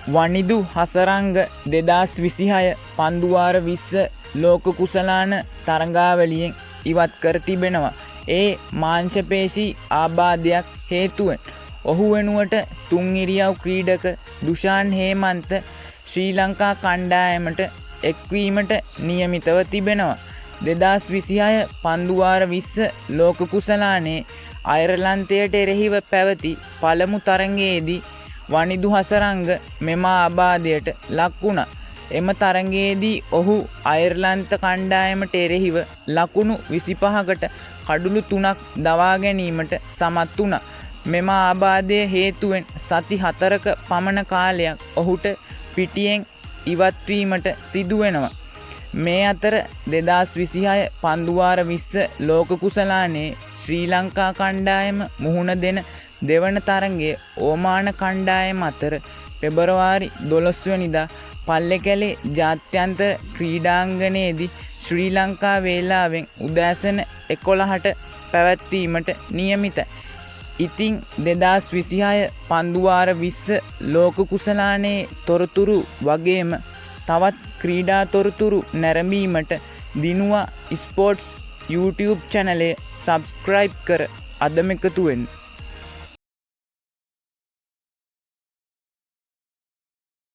වනිදු හසරංග 2026 පන්දුවාර 20 ලෝක කුසලාන තරඟාවලියෙන් ඉවත් කර තිබෙනවා. ඒ මාංශපේශී ආබාධයක් හේතුවෙන් ඔහු වෙනුවට තුන් ඉරියව් ක්‍රීඩක දුෂාන් හේමන්ත ශ්‍රී ලංකා කණ්ඩායමට එක්වීමට නියමිතව තිබෙනවා. 2026 පන්දුවාර 20 ලෝක කුසලානේ අයර්ලන්තයට එරෙහිව පැවති පළමු තරඟයේදී වනිදු හසරංග මෙම ආබාධයට ලක් වුණා. එම තරඟයේදී ඔහු අයර්ලන්ත කණ්ඩායමට එරෙහිව ලකුණු 25කට කඩුළු 3ක් දවා ගැනීමට සමත් වුණා. මෙම ආබාධය හේතුවෙන් සති 4ක පමණ කාලයක් ඔහුට පිටියෙන් ඉවත්වීමට සිදු වෙනවා. මේ අතර 2026 පන්දුවාර 20 ලෝක කුසලානේ ශ්‍රී ලංකා කණ්ඩායම මුහුණ දෙන දෙවන තරඟයේ ඕමාන කණ්ඩායම අතර පෙබරවාරි 12 වෙනිදා පල්ලේකැලේ ජාත්‍යන්තර ක්‍රීඩාංගණයේදී ශ්‍රී ලංකා වේලාවෙන් උදෑසන 11ට පැවැත්වීමට නියමිතයි. ඉතින් 2026 පන්දුවාර 20 ලෝක කුසලානේ තොරතුරු වගේම තවත් ක්‍රීඩා තොරතුරු නැරඹීමට දිනුවා ස්පෝර්ට්ස් YouTube චැනලය සබ්ස්ක්‍රයිබ් කර අදම එකතු වෙන්න.